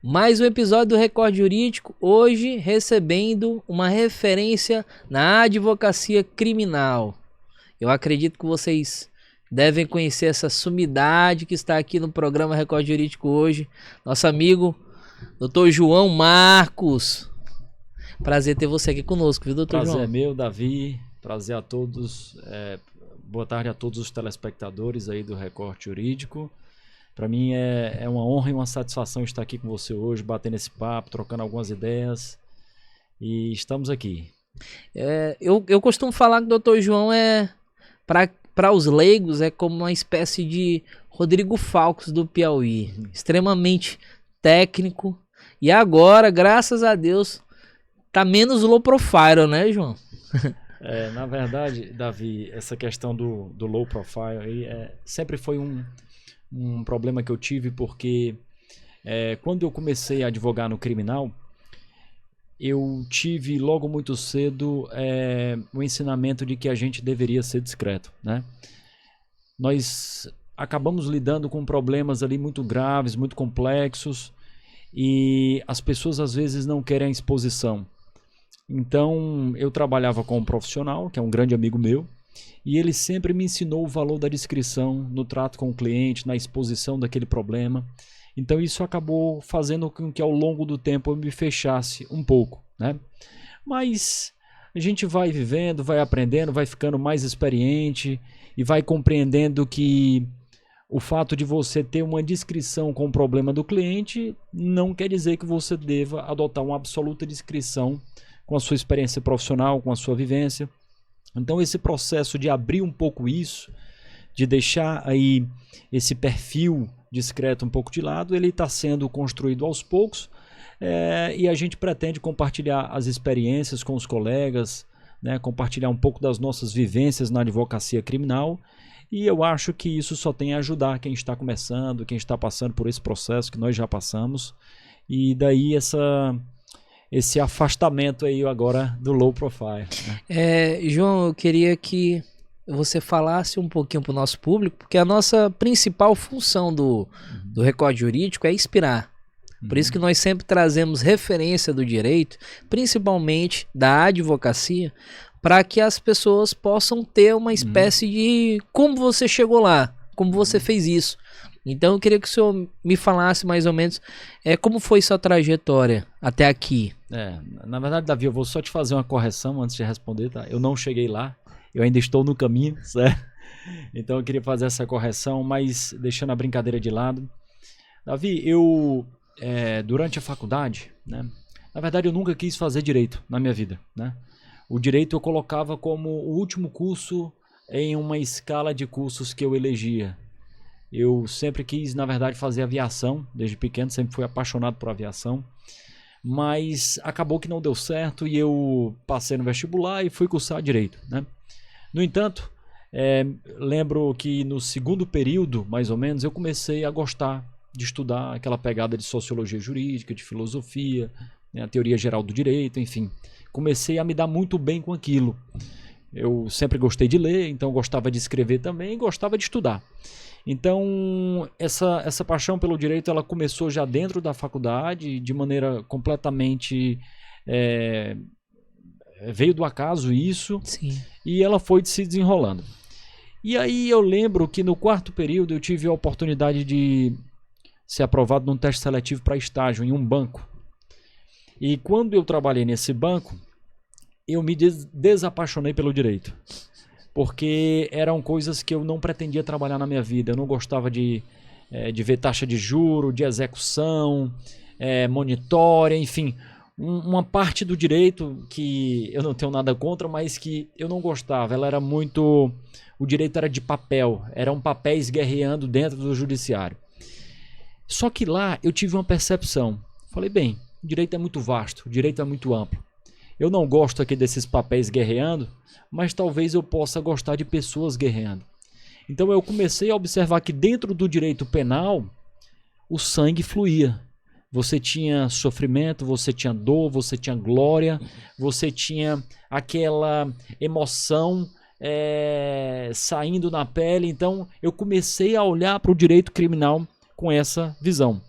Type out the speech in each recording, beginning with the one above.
Mais um episódio do Recorde Jurídico, hoje recebendo uma referência na advocacia criminal. Eu acredito que vocês devem conhecer essa sumidade que está aqui no programa Recorde Jurídico hoje, nosso amigo Dr. João Marcos. Prazer ter você aqui conosco, viu, doutor João? Prazer é meu, Davi. Prazer a todos. Boa tarde a todos os telespectadores aí do Recorde Jurídico. Para mim é uma honra e uma satisfação estar aqui com você hoje, batendo esse papo, trocando algumas ideias. E estamos aqui. Eu costumo falar que o Dr. João para os leigos, é como uma espécie de Rodrigo Falcos do Piauí. Extremamente técnico. E agora, graças a Deus, tá menos low profile, né, João? Na verdade, Davi, essa questão do low profile aí sempre foi um problema que eu tive, porque quando eu comecei a advogar no criminal, eu tive logo muito cedo o ensinamento de que a gente deveria ser discreto, né? Nós acabamos lidando com problemas ali muito graves, muito complexos, e as pessoas às vezes não querem a exposição. Então eu trabalhava com um profissional, que é um grande amigo meu, e ele sempre me ensinou o valor da discrição no trato com o cliente, na exposição daquele problema. Então isso acabou fazendo com que ao longo do tempo eu me fechasse um pouco, né? Mas a gente vai vivendo, vai aprendendo, vai ficando mais experiente e vai compreendendo que o fato de você ter uma discrição com o problema do cliente não quer dizer que você deva adotar uma absoluta discrição com a sua experiência profissional, com a sua vivência. Então esse processo de abrir um pouco isso, de deixar aí esse perfil discreto um pouco de lado, ele está sendo construído aos poucos, e a gente pretende compartilhar as experiências com os colegas, né, compartilhar um pouco das nossas vivências na advocacia criminal, e eu acho que isso só tem a ajudar quem está começando, quem está passando por esse processo que nós já passamos, e daí esse afastamento aí agora do low profile, né? João, eu queria que você falasse um pouquinho para o nosso público, porque a nossa principal função do Recorde Jurídico é inspirar. Por isso que nós sempre trazemos referência do direito, principalmente da advocacia, para que as pessoas possam ter uma espécie de como você chegou lá, como você fez isso. Então eu queria que o senhor me falasse mais ou menos como foi sua trajetória até aqui. Na verdade, Davi, eu vou só te fazer uma correção antes de responder, tá? Eu não cheguei lá, eu ainda estou no caminho, certo? Então eu queria fazer essa correção, mas deixando a brincadeira de lado. Davi, eu durante a faculdade, né? Na verdade eu nunca quis fazer direito na minha vida, né? O direito eu colocava como o último curso em uma escala de cursos que eu elegia. Eu sempre quis, na verdade, fazer aviação, desde pequeno, sempre fui apaixonado por aviação, mas acabou que não deu certo e eu passei no vestibular e fui cursar direito, né? No entanto, lembro que no segundo período, mais ou menos, eu comecei a gostar de estudar aquela pegada de sociologia jurídica, de filosofia, né, a teoria geral do direito, enfim. Comecei a me dar muito bem com aquilo. Eu sempre gostei de ler, então gostava de escrever também e gostava de estudar. Então, essa paixão pelo direito, ela começou já dentro da faculdade, de maneira completamente... veio do acaso isso. Sim. E ela foi se desenrolando. E aí eu lembro que no quarto período eu tive a oportunidade de ser aprovado num teste seletivo para estágio em um banco. E quando eu trabalhei nesse banco, eu me desapaixonei pelo direito. Porque eram coisas que eu não pretendia trabalhar na minha vida. Eu não gostava de ver taxa de juro, de execução, monitória, enfim. Uma parte do direito que eu não tenho nada contra, mas que eu não gostava. Ela era muito... O direito era de papel. Eram papéis guerreando dentro do judiciário. Só que lá eu tive uma percepção. Falei, bem, o direito é muito vasto, o direito é muito amplo. Eu não gosto aqui desses papéis guerreando, mas talvez eu possa gostar de pessoas guerreando. Então eu comecei a observar que dentro do direito penal, o sangue fluía. Você tinha sofrimento, você tinha dor, você tinha glória, você tinha aquela emoção saindo na pele. Então eu comecei a olhar para o direito criminal com essa visão.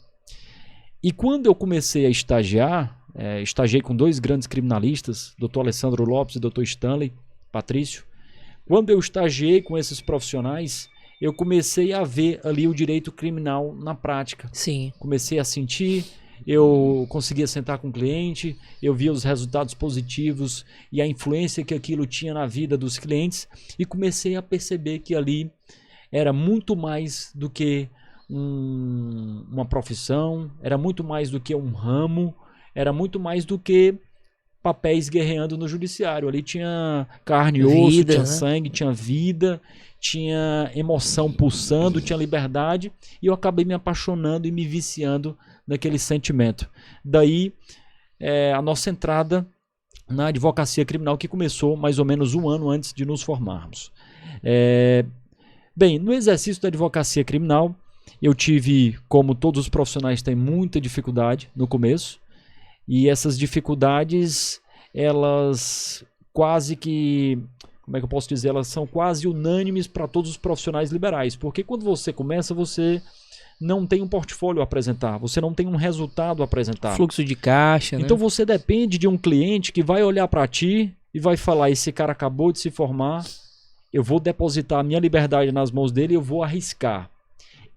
E quando eu comecei a estagiar, estagiei com 2 grandes criminalistas, Dr. Alessandro Lopes e Dr. Stanley Patrício. Quando eu estagiei com esses profissionais, eu comecei a ver ali o direito criminal na prática. Sim. Comecei a sentir, eu conseguia sentar com o cliente, eu via os resultados positivos e a influência que aquilo tinha na vida dos clientes e comecei a perceber que ali era muito mais do que uma profissão, era muito mais do que um ramo, era muito mais do que papéis guerreando no judiciário. Ali tinha carne e osso, Vida, tinha né? sangue, tinha vida, tinha emoção pulsando, tinha liberdade, e eu acabei me apaixonando e me viciando naquele sentimento. Daí a nossa entrada na advocacia criminal, que começou mais ou menos 1 ano antes de nos formarmos. Bem, no exercício da advocacia criminal, eu tive, como todos os profissionais, têm muita dificuldade no começo, e essas dificuldades, elas quase que, como é que eu posso dizer, elas são quase unânimes para todos os profissionais liberais, porque quando você começa, você não tem um portfólio a apresentar, você não tem um resultado a apresentar. Fluxo de caixa, Então né? você depende de um cliente que vai olhar para ti e vai falar, esse cara acabou de se formar, eu vou depositar a minha liberdade nas mãos dele e eu vou arriscar.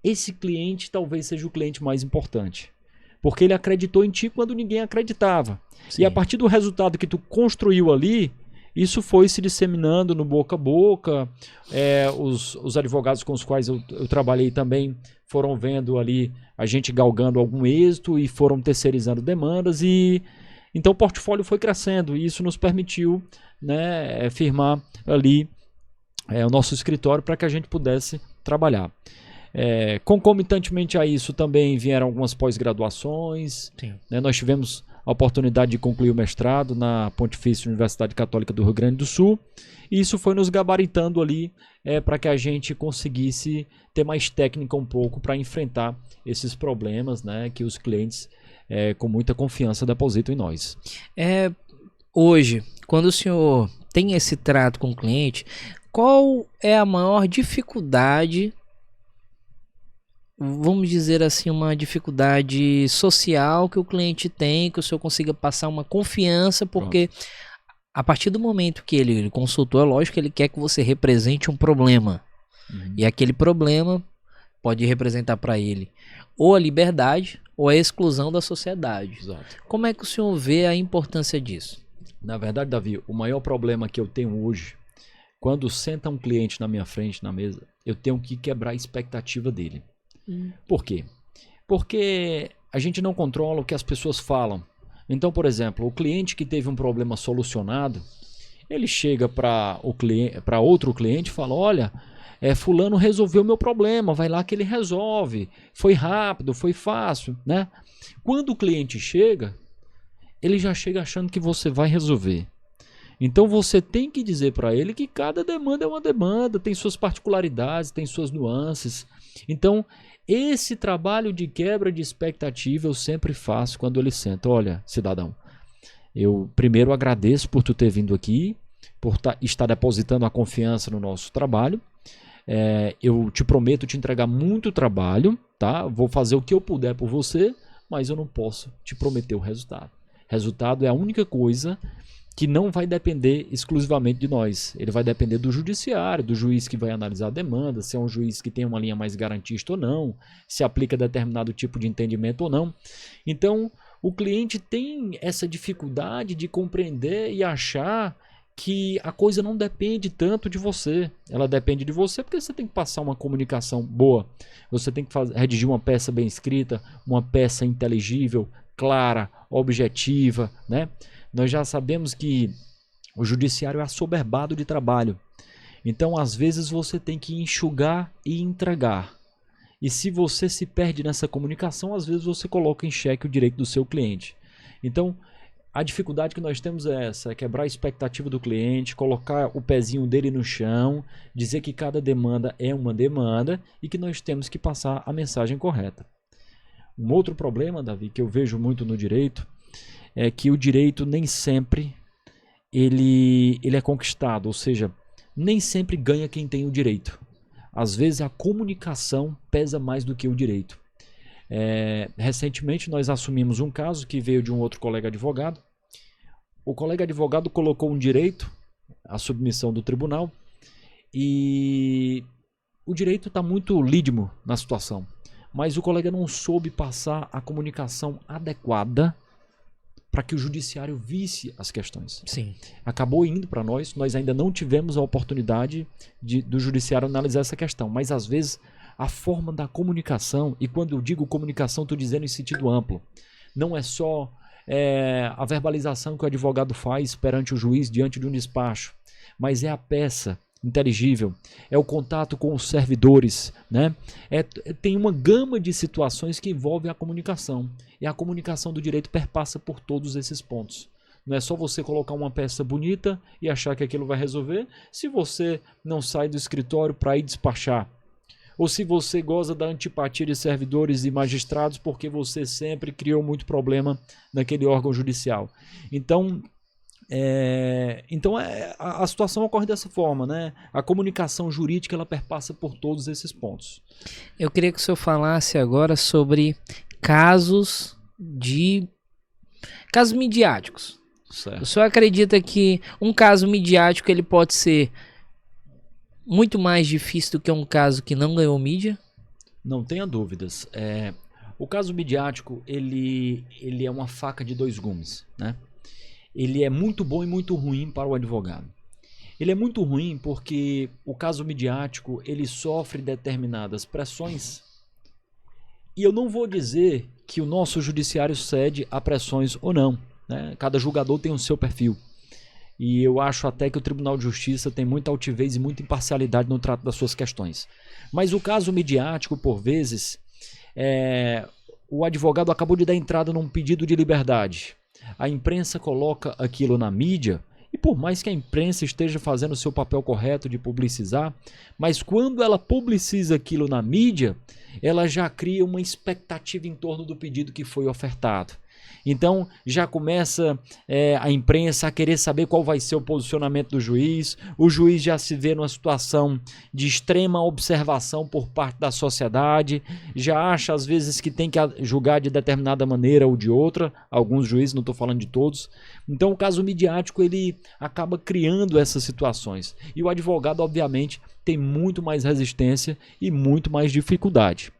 Esse cliente talvez seja o cliente mais importante, porque ele acreditou em ti quando ninguém acreditava. Sim. E a partir do resultado que tu construiu ali, isso foi se disseminando no boca a boca. Os advogados com os quais eu trabalhei também foram vendo ali a gente galgando algum êxito e foram terceirizando demandas. E então o portfólio foi crescendo e isso nos permitiu, né, firmar ali o nosso escritório para que a gente pudesse trabalhar. Concomitantemente a isso também vieram algumas pós-graduações, né? Nós tivemos a oportunidade de concluir o mestrado na Pontifícia Universidade Católica do Rio Grande do Sul, e isso foi nos gabaritando ali para que a gente conseguisse ter mais técnica um pouco para enfrentar esses problemas, né, que os clientes com muita confiança depositam em nós. Hoje, quando o senhor tem esse trato com o cliente, qual é a maior dificuldade, vamos dizer assim, uma dificuldade social que o cliente tem, que o senhor consiga passar uma confiança, porque a partir do momento que ele consultou, é lógico que ele quer que você represente um problema. E aquele problema pode representar para ele ou a liberdade ou a exclusão da sociedade. Exato. Como é que o senhor vê a importância disso? Na verdade, Davi, o maior problema que eu tenho hoje, quando senta um cliente na minha frente, na mesa, eu tenho que quebrar a expectativa dele. Por quê? Porque a gente não controla o que as pessoas falam. Então, por exemplo, o cliente que teve um problema solucionado, ele chega para outro cliente e fala, olha, fulano resolveu meu problema, vai lá que ele resolve, foi rápido, foi fácil, né? Quando o cliente chega, ele já chega achando que você vai resolver. Então você tem que dizer para ele que cada demanda é uma demanda, tem suas particularidades, tem suas nuances. Então esse trabalho de quebra de expectativa eu sempre faço quando ele senta. Olha, cidadão, eu primeiro agradeço por tu ter vindo aqui, por estar depositando a confiança no nosso trabalho. Eu te prometo te entregar muito trabalho, tá? Vou fazer o que eu puder por você, mas eu não posso te prometer o resultado. Resultado é a única coisa que não vai depender exclusivamente de nós. Ele vai depender do judiciário, do juiz que vai analisar a demanda, se é um juiz que tem uma linha mais garantista ou não, se aplica determinado tipo de entendimento ou não. Então, o cliente tem essa dificuldade de compreender e achar que a coisa não depende tanto de você. Ela depende de você porque você tem que passar uma comunicação boa. Você tem que redigir uma peça bem escrita, uma peça inteligível, clara, objetiva, né? Nós já sabemos que o judiciário é assoberbado de trabalho. Então, às vezes, você tem que enxugar e entregar. E se você se perde nessa comunicação, às vezes você coloca em xeque o direito do seu cliente. Então, a dificuldade que nós temos é essa, é quebrar a expectativa do cliente, colocar o pezinho dele no chão, dizer que cada demanda é uma demanda e que nós temos que passar a mensagem correta. Um outro problema, Davi, que eu vejo muito no direito, é que o direito nem sempre ele é conquistado, ou seja, nem sempre ganha quem tem o direito. Às vezes a comunicação pesa mais do que o direito. Recentemente nós assumimos um caso que veio de um outro colega advogado. O colega advogado colocou um direito, a submissão do tribunal, e o direito está muito lídimo na situação, mas o colega não soube passar a comunicação adequada para que o judiciário visse as questões. Sim. Acabou indo para nós ainda não tivemos a oportunidade do judiciário analisar essa questão, mas às vezes a forma da comunicação, e quando eu digo comunicação estou dizendo em sentido amplo, não é só a verbalização que o advogado faz perante o juiz diante de um despacho, mas é a peça inteligível, é o contato com os servidores, né? Tem uma gama de situações que envolvem a comunicação, e a comunicação do direito perpassa por todos esses pontos. Não é só você colocar uma peça bonita e achar que aquilo vai resolver se você não sai do escritório para ir despachar, ou se você goza da antipatia de servidores e magistrados porque você sempre criou muito problema naquele órgão judicial. Então a situação ocorre dessa forma, né? A comunicação jurídica ela perpassa por todos esses pontos. Eu queria que o senhor falasse agora sobre casos midiáticos. Certo. O senhor acredita que um caso midiático ele pode ser muito mais difícil do que um caso que não ganhou mídia? Não tenha dúvidas. O caso midiático ele é uma faca de dois gumes, né? Ele é muito bom e muito ruim para o advogado. Ele é muito ruim porque o caso midiático ele sofre determinadas pressões, e eu não vou dizer que o nosso judiciário cede a pressões ou não, né? Cada julgador tem o seu perfil, e eu acho até que o Tribunal de Justiça tem muita altivez e muita imparcialidade no trato das suas questões. Mas o caso midiático, por vezes, o advogado acabou de dar entrada num pedido de liberdade. A imprensa coloca aquilo na mídia, e por mais que a imprensa esteja fazendo o seu papel correto de publicizar, mas quando ela publiciza aquilo na mídia, ela já cria uma expectativa em torno do pedido que foi ofertado. Então já começa a imprensa a querer saber qual vai ser o posicionamento do juiz. O juiz já se vê numa situação de extrema observação por parte da sociedade, já acha às vezes que tem que julgar de determinada maneira ou de outra. Alguns juízes, não estou falando de todos. Então o caso midiático ele acaba criando essas situações, e o advogado obviamente tem muito mais resistência e muito mais dificuldade.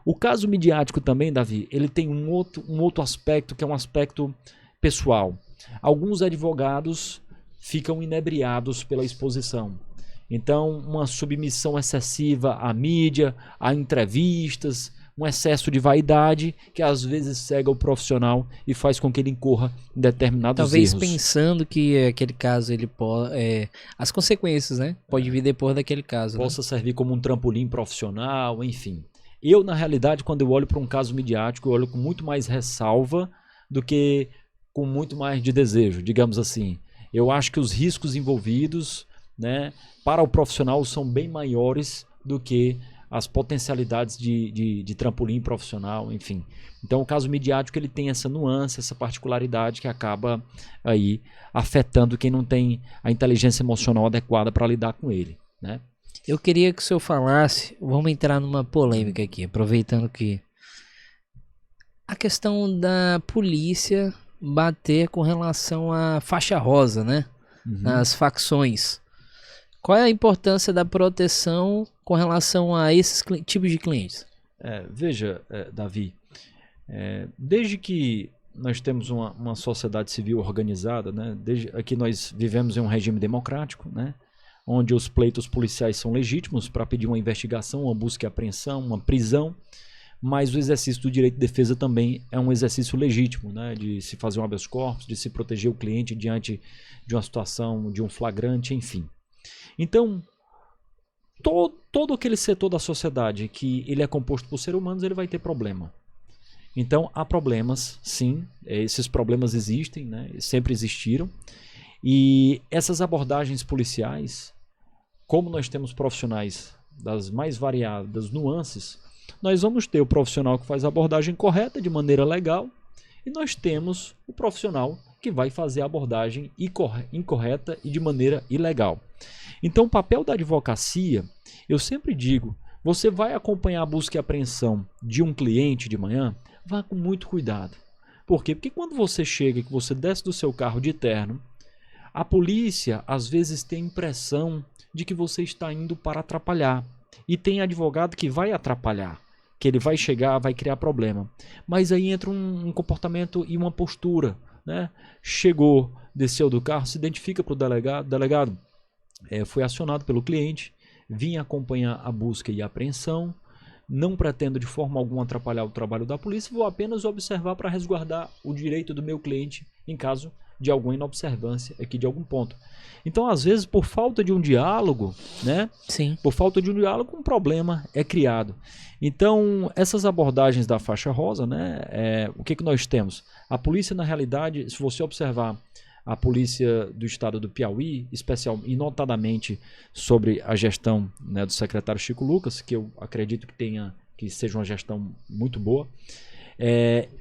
O caso midiático também, Davi, ele tem um outro aspecto, que é um aspecto pessoal. Alguns advogados ficam inebriados pela exposição. Então, uma submissão excessiva à mídia, a entrevistas, um excesso de vaidade que às vezes cega o profissional e faz com que ele incorra em determinados talvez erros. Pensando que aquele caso ele pode, as consequências, né, pode vir depois daquele caso, possa servir como um trampolim profissional, enfim. Eu, na realidade, quando eu olho para um caso midiático, eu olho com muito mais ressalva do que com muito mais de desejo, digamos assim. Eu acho que os riscos envolvidos, né, para o profissional são bem maiores do que as potencialidades de trampolim profissional, enfim. Então o caso midiático ele tem essa nuance, essa particularidade que acaba aí afetando quem não tem a inteligência emocional adequada para lidar com ele, né? Eu queria que o senhor falasse, vamos entrar numa polêmica aqui, aproveitando que a questão da polícia bater com relação à faixa rosa, né? Nas facções. Qual é a importância da proteção com relação a esses tipos de clientes? Veja, Davi, desde que nós temos uma sociedade civil organizada, né? Desde aqui nós vivemos em um regime democrático, né? Onde os pleitos policiais são legítimos para pedir uma investigação, uma busca e apreensão, uma prisão, mas o exercício do direito de defesa também é um exercício legítimo, né? De se fazer um habeas corpus, de se proteger o cliente diante de uma situação, de um flagrante, enfim. Então, todo aquele setor da sociedade que ele é composto por seres humanos, ele vai ter problema. Então, há problemas, sim, esses problemas existem, né? Sempre existiram, e essas abordagens policiais, como nós temos profissionais das mais variadas nuances, nós vamos ter o profissional que faz a abordagem correta de maneira legal, e nós temos o profissional que vai fazer a abordagem incorreta e de maneira ilegal. Então o papel da advocacia, eu sempre digo, Você vai acompanhar a busca e apreensão de um cliente de manhã, vá com muito cuidado. Por quê? Porque quando você chega e que você desce do seu carro de terno, a polícia às vezes tem a impressão de que você está indo para atrapalhar. E tem advogado que vai atrapalhar, que ele vai chegar, vai criar problema. Mas aí entra um comportamento e uma postura, né? Chegou, desceu do carro, se identifica para o delegado, foi acionado pelo cliente, vim acompanhar a busca e a apreensão, não pretendo de forma alguma atrapalhar o trabalho da polícia, vou apenas observar para resguardar o direito do meu cliente em caso de alguma inobservância aqui de algum ponto. Então, às vezes, por falta de um diálogo, né? Sim. Por falta de um diálogo, um problema é criado. Então, essas abordagens da faixa rosa, né? O que nós temos? A polícia, na realidade, se você observar a polícia do estado do Piauí, especial e notadamente sobre a gestão, né, do secretário Chico Lucas, que eu acredito que seja uma gestão muito boa.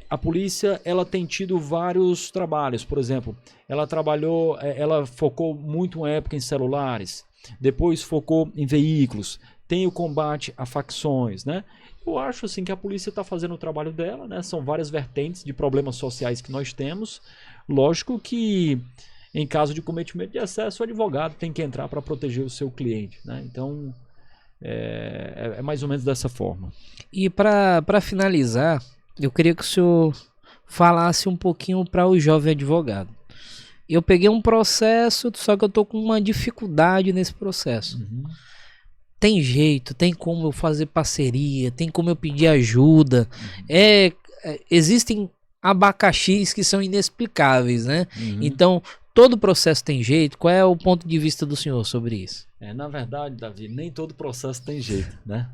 A polícia, ela tem tido vários trabalhos. Por exemplo, ela focou muito uma época em celulares, depois focou em veículos, tem o combate a facções, né? Eu acho assim que a polícia está fazendo o trabalho dela, né? São várias vertentes de problemas sociais que nós temos. Lógico que em caso de cometimento de excesso, o advogado tem que entrar para proteger o seu cliente, né? Então é mais ou menos dessa forma. E para finalizar, eu queria que o senhor falasse um pouquinho para o jovem advogado. Eu peguei um processo, só que eu estou com uma dificuldade nesse processo. Uhum. Tem jeito, tem como eu fazer parceria, tem como eu pedir ajuda. Existem abacaxis que são inexplicáveis, né? Uhum. Então, todo processo tem jeito. Qual é o ponto de vista do senhor sobre isso? Na verdade, Davi, nem todo processo tem jeito, né?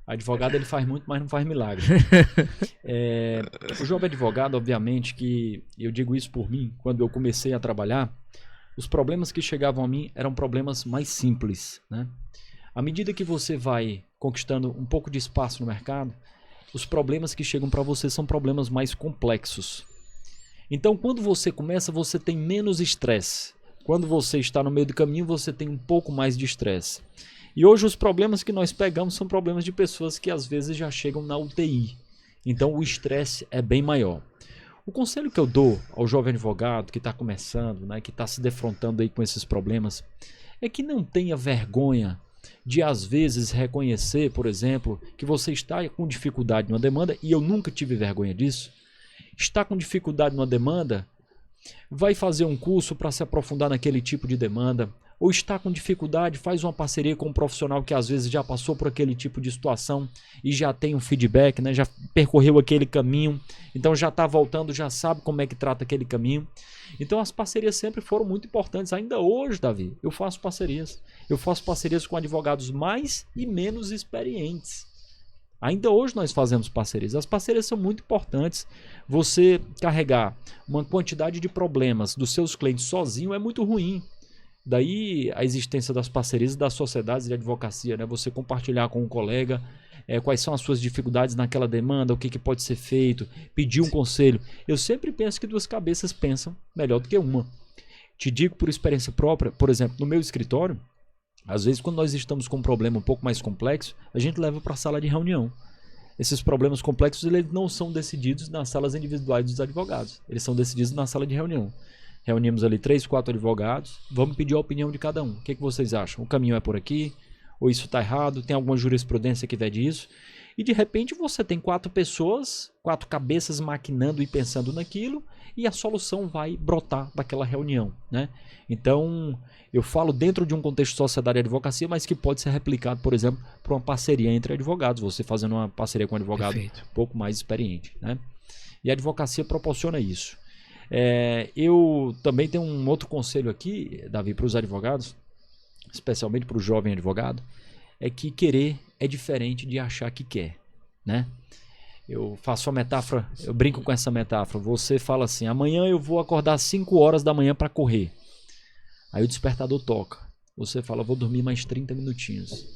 O advogado ele faz muito, mas não faz milagre. O jovem advogado, obviamente, que eu digo isso por mim, quando eu comecei a trabalhar, os problemas que chegavam a mim eram problemas mais simples, né? À medida que você vai conquistando um pouco de espaço no mercado, os problemas que chegam para você são problemas mais complexos. Então, quando você começa, você tem menos estresse. Quando você está no meio do caminho, você tem um pouco mais de estresse. E hoje os problemas que nós pegamos são problemas de pessoas que às vezes já chegam na UTI. Então o estresse é bem maior. O conselho que eu dou ao jovem advogado que está começando, né, que está se defrontando aí com esses problemas, é que não tenha vergonha de às vezes reconhecer, por exemplo, que você está com dificuldade numa demanda, e eu nunca tive vergonha disso. Está com dificuldade numa demanda, vai fazer um curso para se aprofundar naquele tipo de demanda, ou está com dificuldade, faz uma parceria com um profissional que às vezes já passou por aquele tipo de situação e já tem um feedback, né? Já percorreu aquele caminho, então já está voltando, já sabe como é que trata aquele caminho. Então as parcerias sempre foram muito importantes. Ainda hoje, Davi, eu faço parcerias. Eu faço parcerias com advogados mais e menos experientes. Ainda hoje nós fazemos parcerias. As parcerias são muito importantes. Você carregar uma quantidade de problemas dos seus clientes sozinho é muito ruim. Daí a existência das parcerias e das sociedades de advocacia, né? Você compartilhar com um colega quais são as suas dificuldades naquela demanda, o que pode ser feito, pedir um conselho. Eu sempre penso que duas cabeças pensam melhor do que uma. Te digo por experiência própria, por exemplo, no meu escritório, às vezes quando nós estamos com um problema um pouco mais complexo, a gente leva para a sala de reunião. Esses problemas complexos eles não são decididos nas salas individuais dos advogados, eles são decididos na sala de reunião. Reunimos ali 3, 4 advogados, vamos pedir a opinião de cada um. O que vocês acham? O caminho é por aqui? Ou isso está errado? Tem alguma jurisprudência que vede isso? E de repente você tem 4 pessoas, 4 cabeças maquinando e pensando naquilo, e a solução vai brotar daquela reunião, né? Então, eu falo dentro de um contexto de sociedade e advocacia, mas que pode ser replicado, por exemplo, para uma parceria entre advogados, você fazendo uma parceria com um advogado Perfeito. um pouco mais experiente, né? E a advocacia proporciona isso. Eu também tenho um outro conselho aqui, Davi, para os advogados, especialmente para o jovem advogado, é que querer é diferente de achar que quer, né? Eu faço a metáfora, eu brinco com essa metáfora. Você fala assim: amanhã eu vou acordar às 5 horas da manhã para correr. Aí o despertador toca. Você fala: vou dormir mais 30 minutinhos.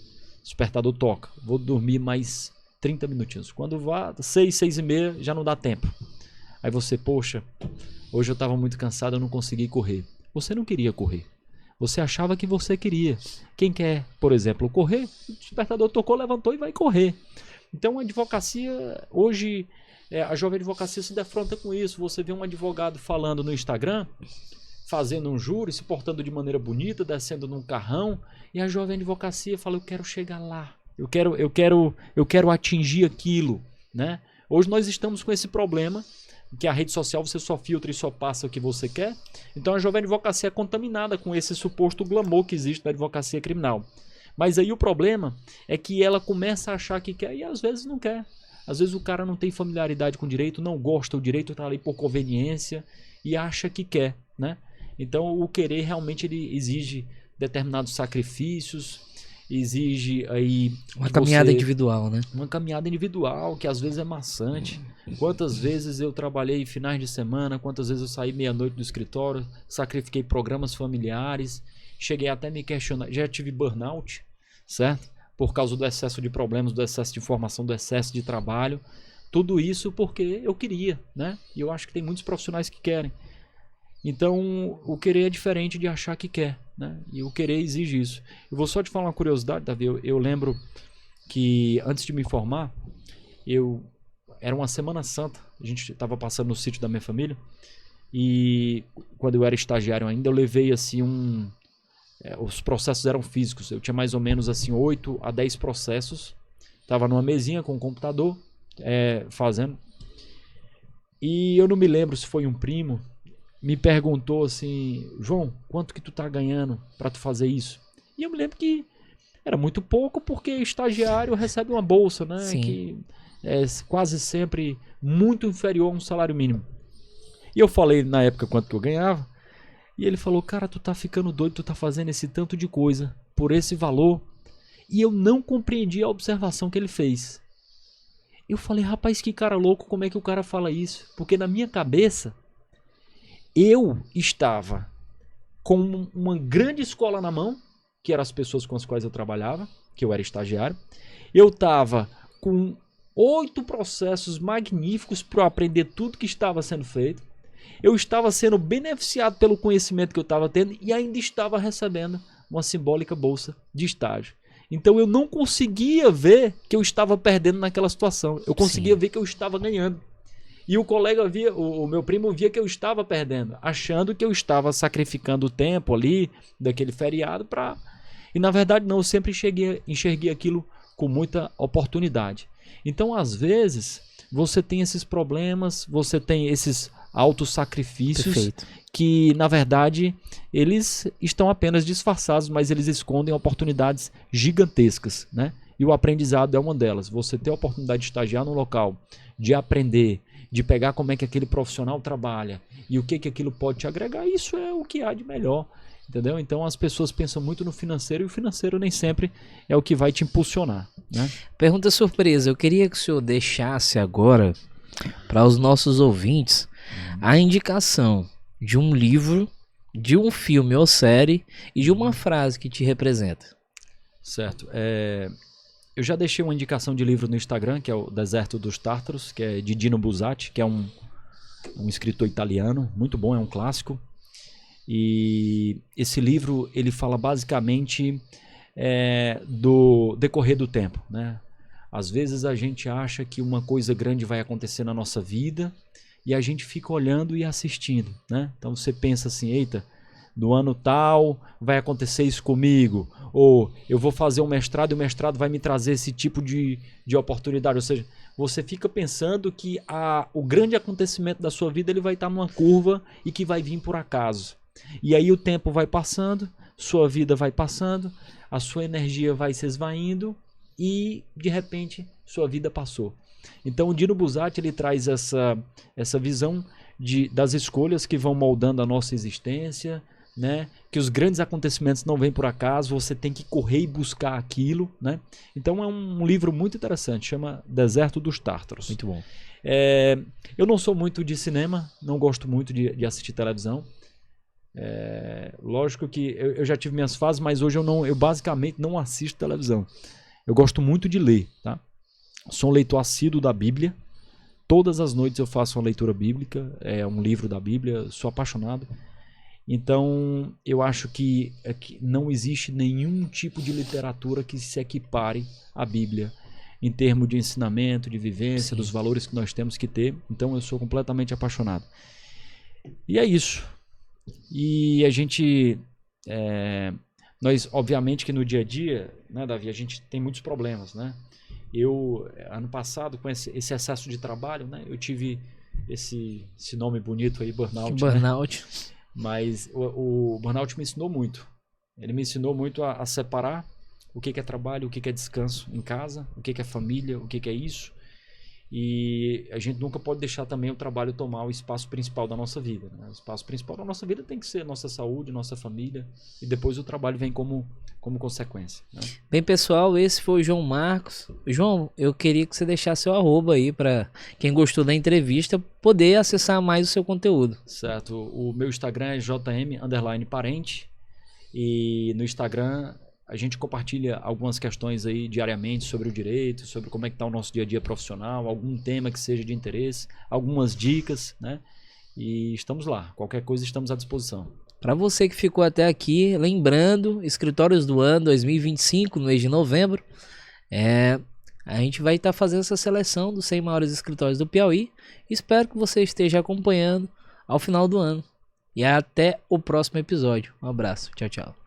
Despertador toca. Vou dormir mais 30 minutinhos. Quando vá 6, 6 e meia, já não dá tempo. Aí você: poxa, hoje eu estava muito cansado, eu não consegui correr. Você não queria correr. Você achava que você queria. Quem quer, por exemplo, correr, o despertador tocou, levantou e vai correr. Então a advocacia, hoje, a jovem advocacia se defronta com isso. Você vê um advogado falando no Instagram, fazendo um júri, se portando de maneira bonita, descendo num carrão, e a jovem advocacia fala, eu quero chegar lá, eu quero atingir aquilo, né? Hoje nós estamos com esse problema, que a rede social você só filtra e só passa o que você quer. Então a jovem advocacia é contaminada com esse suposto glamour que existe na advocacia criminal. Mas aí o problema é que ela começa a achar que quer e às vezes não quer. Às vezes o cara não tem familiaridade com o direito, não gosta, o direito está ali por conveniência e acha que quer, né? Então o querer realmente ele exige determinados sacrifícios, exige aí uma caminhada individual, né? Uma caminhada individual que às vezes é maçante. Quantas vezes eu trabalhei finais de semana, quantas vezes eu saí meia-noite do escritório, sacrifiquei programas familiares, cheguei até a me questionar, já tive burnout, certo? Por causa do excesso de problemas, do excesso de informação, do excesso de trabalho. Tudo isso porque eu queria, né? E eu acho que tem muitos profissionais que querem. Então, o querer é diferente de achar que quer, né? E o querer exige isso. Eu vou só te falar uma curiosidade, Davi. Eu lembro que antes de me formar, era uma Semana Santa. A gente estava passando no sítio da minha família. E quando eu era estagiário ainda, eu levei assim os processos eram físicos. Eu tinha mais ou menos assim 8 a 10 processos. Estava numa mesinha com um computador fazendo. E eu não me lembro se foi um primo me perguntou assim, João, quanto que tu tá ganhando para tu fazer isso? E eu me lembro que era muito pouco porque estagiário recebe uma bolsa, né? Sim. Que é quase sempre muito inferior a um salário mínimo. E eu falei na época quanto que eu ganhava e ele falou, cara, tu tá ficando doido, tu tá fazendo esse tanto de coisa por esse valor. E eu não compreendi a observação que ele fez. Eu falei, rapaz, que cara louco, como é que o cara fala isso? Porque na minha cabeça eu estava com uma grande escola na mão, que eram as pessoas com as quais eu trabalhava, que eu era estagiário. Eu estava com 8 processos magníficos para eu aprender tudo que estava sendo feito. Eu estava sendo beneficiado pelo conhecimento que eu estava tendo e ainda estava recebendo uma simbólica bolsa de estágio. Então eu não conseguia ver que eu estava perdendo naquela situação. Eu conseguia ver que eu estava ganhando. E o colega via, o meu primo via que eu estava perdendo, achando que eu estava sacrificando o tempo ali, daquele feriado, para... E na verdade não, eu sempre enxerguei aquilo com muita oportunidade. Então às vezes você tem esses problemas, você tem esses autossacrifícios que na verdade eles estão apenas disfarçados, mas eles escondem oportunidades gigantescas, né? E o aprendizado é uma delas. Você ter a oportunidade de estagiar num local, de aprender, de pegar como é que aquele profissional trabalha e o que aquilo pode te agregar, isso é o que há de melhor, entendeu? Então as pessoas pensam muito no financeiro e o financeiro nem sempre é o que vai te impulsionar, né? Pergunta surpresa, eu queria que o senhor deixasse agora para os nossos ouvintes a indicação de um livro, de um filme ou série e de uma frase que te representa. Certo, eu já deixei uma indicação de livro no Instagram, que é o Deserto dos Tártaros, que é de Dino Buzzati, que é um escritor italiano, muito bom, é um clássico. E esse livro, ele fala basicamente do decorrer do tempo, né? Às vezes a gente acha que uma coisa grande vai acontecer na nossa vida e a gente fica olhando e assistindo, né? Então você pensa assim, eita, no ano tal vai acontecer isso comigo, ou eu vou fazer um mestrado e o mestrado vai me trazer esse tipo de oportunidade. Ou seja, você fica pensando que o grande acontecimento da sua vida ele vai estar numa curva e que vai vir por acaso. E aí o tempo vai passando, sua vida vai passando, a sua energia vai se esvaindo e de repente sua vida passou. Então o Dino Buzzati ele traz essa visão das escolhas que vão moldando a nossa existência, né? Que os grandes acontecimentos não vêm por acaso, você tem que correr e buscar aquilo, né? Então é um livro muito interessante, chama Deserto dos Tártaros. Muito bom. Eu não sou muito de cinema, não gosto muito de assistir televisão. Lógico que eu já tive minhas fases, mas hoje eu basicamente não assisto televisão. Eu gosto muito de ler, tá? Sou um leitor assíduo da Bíblia. Todas as noites eu faço uma leitura bíblica, um livro da Bíblia, sou apaixonado. Então, eu acho que não existe nenhum tipo de literatura que se equipare à Bíblia, em termos de ensinamento, de vivência, Sim. dos valores que nós temos que ter. Então, eu sou completamente apaixonado. E é isso. E a gente... nós, obviamente que no dia a dia, né, Davi, a gente tem muitos problemas, né? Eu, ano passado, com esse excesso de trabalho, né, eu tive esse nome bonito aí, burnout, Burnout. né? Mas o burnout me ensinou muito. Ele me ensinou muito a separar o que é trabalho, o que é descanso em casa, o que é família, o que é isso. E a gente nunca pode deixar também o trabalho tomar o espaço principal da nossa vida, né? O espaço principal da nossa vida tem que ser nossa saúde, nossa família, e depois o trabalho vem como consequência, né? Bem, pessoal, esse foi o João Marcos. João, eu queria que você deixasse seu arroba aí para quem gostou da entrevista poder acessar mais o seu conteúdo. Certo. O meu Instagram é jm_parente, e no Instagram a gente compartilha algumas questões aí diariamente sobre o direito, sobre como é que está o nosso dia a dia profissional, algum tema que seja de interesse, algumas dicas, né? E estamos lá. Qualquer coisa estamos à disposição. Para você que ficou até aqui, lembrando, escritórios do ano 2025, no mês de novembro, a gente vai estar fazendo essa seleção dos 100 maiores escritórios do Piauí. Espero que você esteja acompanhando ao final do ano. E até o próximo episódio. Um abraço. Tchau, tchau.